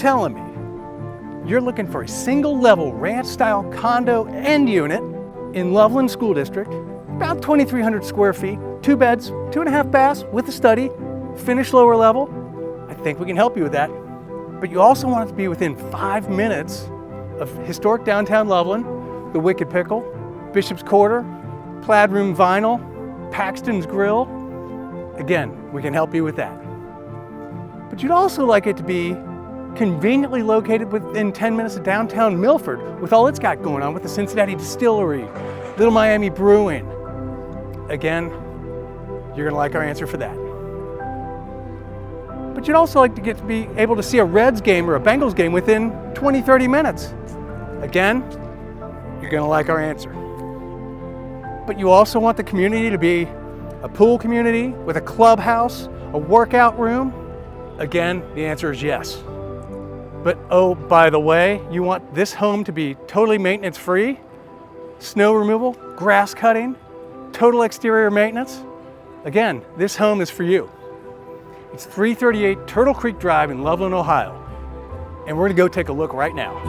telling me you're looking for a single-level ranch-style condo end unit in Loveland School District, about 2,300 square feet, 2 beds, 2.5 baths with a study, finished lower level, I think we can help you with that. But you also want it to be within 5 minutes of historic downtown Loveland, the Wicked Pickle, Bishop's Quarter, Plaid Room Vinyl, Paxton's Grill. Again, we can help you with that. But you'd also like it to be conveniently located within 10 minutes of downtown Milford with all it's got going on with the Cincinnati Distillery, Little Miami Brewing. Again, you're gonna like our answer for that. But you'd also like to be able to see a Reds game or a Bengals game within 20, 30 minutes. Again, you're gonna like our answer. But you also want the community to be a pool community with a clubhouse, a workout room. Again, the answer is yes. But oh, by the way, you want this home to be totally maintenance-free, snow removal, grass cutting, total exterior maintenance. Again, this home is for you. It's 338 Turtle Creek Drive in Loveland, Ohio. And we're gonna go take a look right now.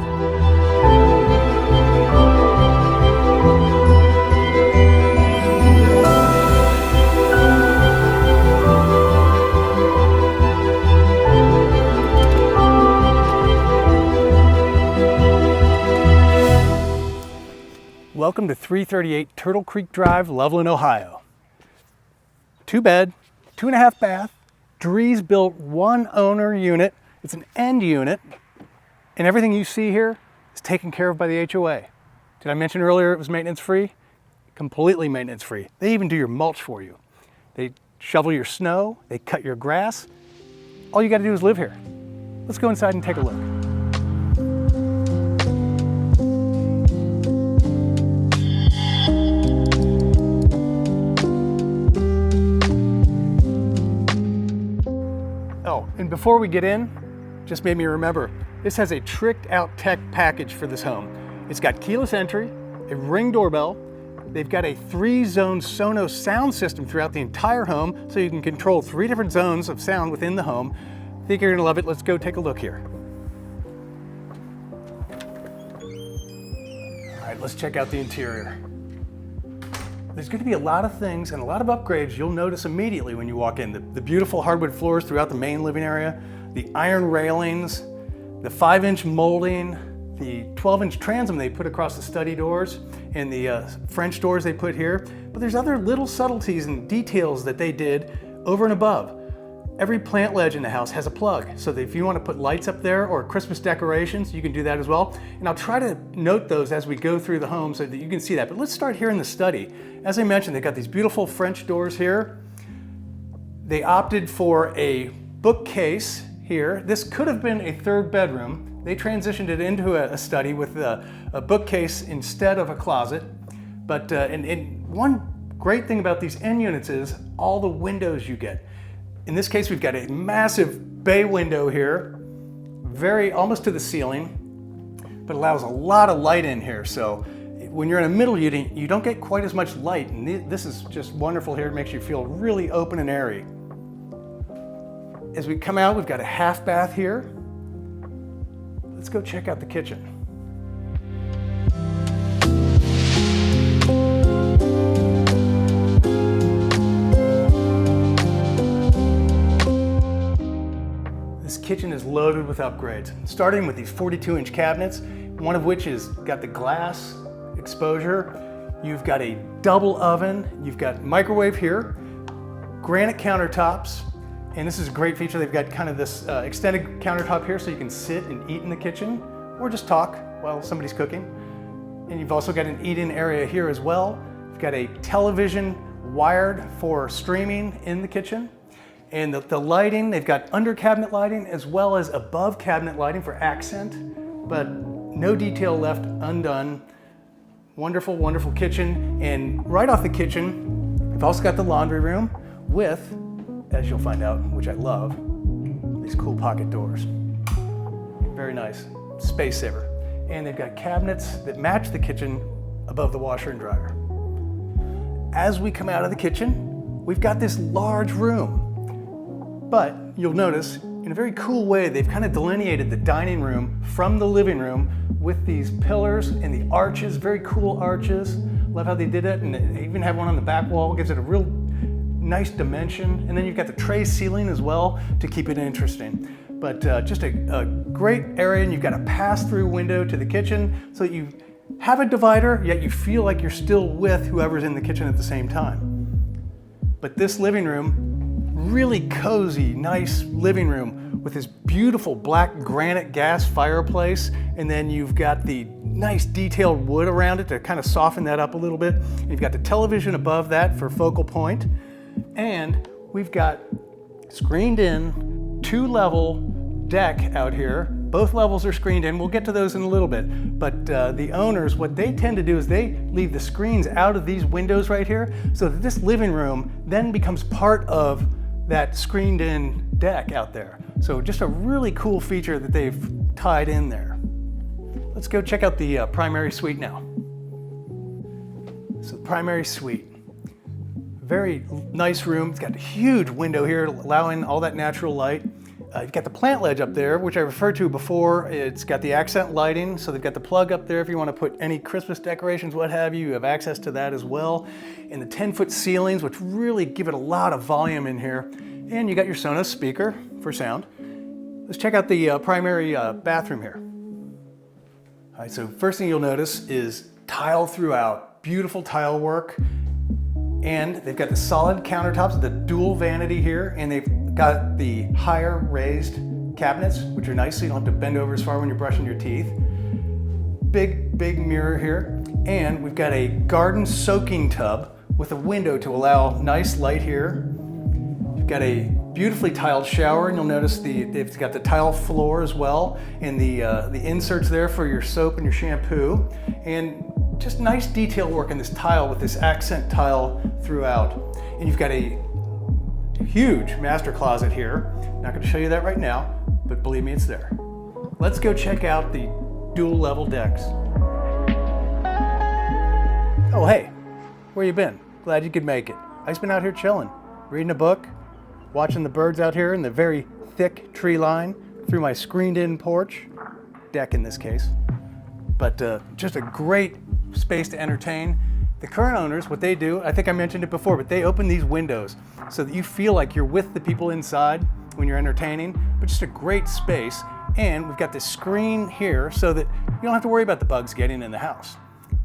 Welcome to 338 Turtle Creek Drive, Loveland, Ohio. 2 bed, 2.5 bath, Dries built 1 owner unit. It's an end unit, and everything you see here is taken care of by the HOA. Did I mention earlier it was maintenance free? Completely maintenance free. They even do your mulch for you. They shovel your snow, they cut your grass. All you gotta do is live here. Let's go inside and take a look. Oh, and before we get in, just made me remember, this has a tricked out tech package for this home. It's got keyless entry, a Ring doorbell, they've got a 3-zone Sonos sound system throughout the entire home, so you can control 3 different zones of sound within the home. I think you're gonna love it. Let's go take a look here. All right, let's check out the interior. There's going to be a lot of things and a lot of upgrades you'll notice immediately when you walk in. The beautiful hardwood floors throughout the main living area, the iron railings, the 5-inch molding, the 12-inch transom they put across the study doors, and the French doors they put here. But there's other little subtleties and details that they did over and above. Every plant ledge in the house has a plug, so that if you want to put lights up there or Christmas decorations, you can do that as well. And I'll try to note those as we go through the home so that you can see that. But let's start here in the study. As I mentioned, they've got these beautiful French doors here. They opted for a bookcase here. This could have been a 3rd bedroom. They transitioned it into a study with a bookcase instead of a closet. But and one great thing about these end units is all the windows you get. In this case, we've got a massive bay window here, almost to the ceiling, but allows a lot of light in here. So when you're in a middle unit, you don't get quite as much light. And this is just wonderful here. It makes you feel really open and airy. As we come out, we've got a half bath here. Let's go check out the kitchen. This kitchen is loaded with upgrades, starting with these 42-inch cabinets, one of which has got the glass exposure. You've got a double oven, you've got microwave here, granite countertops, and this is a great feature. They've got kind of this extended countertop here so you can sit and eat in the kitchen or just talk while somebody's cooking. And you've also got an eat-in area here as well. You've got a television wired for streaming in the kitchen. And the lighting, they've got under cabinet lighting as well as above cabinet lighting for accent, but no detail left undone. Wonderful, wonderful kitchen. And right off the kitchen, we've also got the laundry room with, as you'll find out, which I love, these cool pocket doors. Very nice, space saver. And they've got cabinets that match the kitchen above the washer and dryer. As we come out of the kitchen, we've got this large room. But you'll notice in a very cool way, they've kind of delineated the dining room from the living room with these pillars and the arches, very cool arches. Love how they did it, and they even have one on the back wall, gives it a real nice dimension. And then you've got the tray ceiling as well to keep it interesting. But just a great area, and you've got a pass-through window to the kitchen, so that you have a divider, yet you feel like you're still with whoever's in the kitchen at the same time. But this living room, really cozy, nice living room with this beautiful black granite gas fireplace, and then you've got the nice detailed wood around it to kind of soften that up a little bit. You've got the television above that for focal point, and we've got screened in 2-level deck out here. Both levels are screened in. We'll get to those in a little bit. But the owners, what they tend to do is they leave the screens out of these windows right here so that this living room then becomes part of that screened in deck out there. So just a really cool feature that they've tied in there. Let's go check out the primary suite now. So the primary suite. Very nice room. It's got a huge window here allowing all that natural light. You've got the plant ledge up there, which I referred to before. It's got the accent lighting, so they've got the plug up there if you want to put any Christmas decorations, what have you. You have access to that as well. And the 10-foot ceilings, which really give it a lot of volume in here. And you got your Sonos speaker for sound. Let's check out the primary bathroom here. All right, so first thing you'll notice is tile throughout. Beautiful tile work. And they've got the solid countertops, the dual vanity here, and they've got the higher raised cabinets, which are nice so you don't have to bend over as far when you're brushing your teeth. Big mirror here. And we've got a garden soaking tub with a window to allow nice light here. You've got a beautifully tiled shower, and you'll notice they've got the tile floor as well, and the inserts there for your soap and your shampoo. And just nice detail work in this tile with this accent tile throughout. And you've got a huge master closet here. Not going to show you that right now, but believe me, it's there. Let's go check out the dual level decks. Oh, hey, where you been? Glad you could make it. I've just been out here chilling, reading a book, watching the birds out here in the very thick tree line through my screened in porch, deck in this case. But just a great space to entertain. The current owners, what they do, I think I mentioned it before, but they open these windows so that you feel like you're with the people inside when you're entertaining, but just a great space. And we've got this screen here so that you don't have to worry about the bugs getting in the house.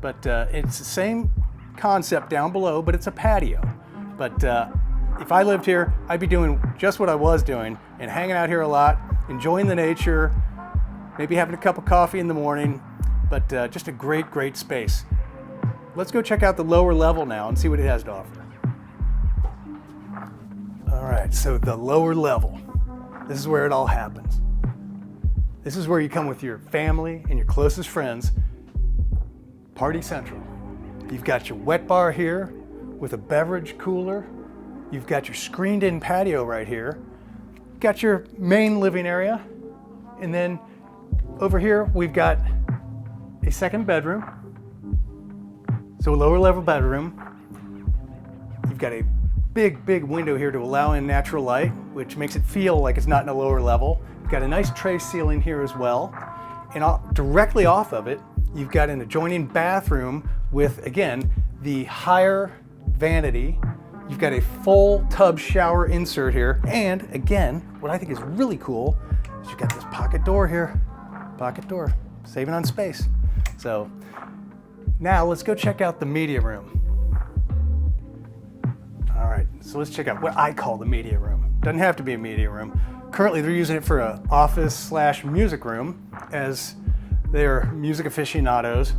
But it's the same concept down below, but it's a patio. But if I lived here, I'd be doing just what I was doing and hanging out here a lot, enjoying the nature, maybe having a cup of coffee in the morning, but just a great space. Let's go check out the lower level now and see what it has to offer. All right, so the lower level. This is where it all happens. This is where you come with your family and your closest friends. Party Central. You've got your wet bar here with a beverage cooler. You've got your screened in patio right here. You've got your main living area. And then over here, we've got a second bedroom. So a lower level bedroom. You've got a big window here to allow in natural light, which makes it feel like it's not in a lower level. You've got a nice tray ceiling here as well. And directly off of it, you've got an adjoining bathroom with, again, the higher vanity. You've got a full tub shower insert here. And again, what I think is really cool is you've got this pocket door here. Pocket door, saving on space. So now let's go check out the media room. All right, so let's check out what I call the media room. Doesn't have to be a media room. Currently, they're using it for an office/music room as their music aficionados.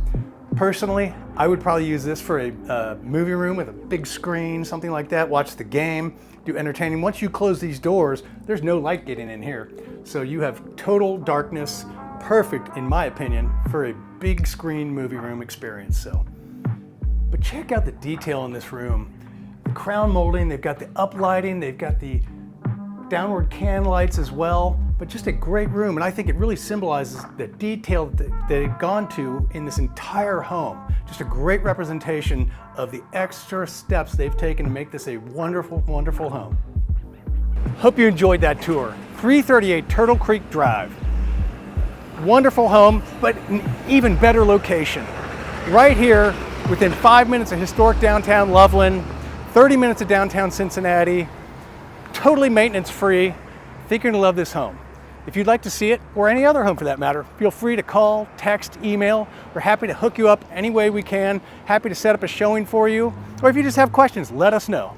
Personally, I would probably use this for a movie room with a big screen, something like that, watch the game, do entertaining. Once you close these doors, there's no light getting in here. So you have total darkness, perfect, in my opinion, for a big screen movie room experience. But check out the detail in this room. The crown molding, they've got the uplighting, they've got the downward can lights as well, but just a great room. And I think it really symbolizes the detail that they've gone to in this entire home. Just a great representation of the extra steps they've taken to make this a wonderful home. Hope you enjoyed that tour. 338 Turtle Creek Drive. Wonderful home, but an even better location. Right here, within 5 minutes of historic downtown Loveland, 30 minutes of downtown Cincinnati, totally maintenance free. I think you're gonna love this home. If you'd like to see it, or any other home for that matter, feel free to call, text, email. We're happy to hook you up any way we can. Happy to set up a showing for you. Or if you just have questions, let us know.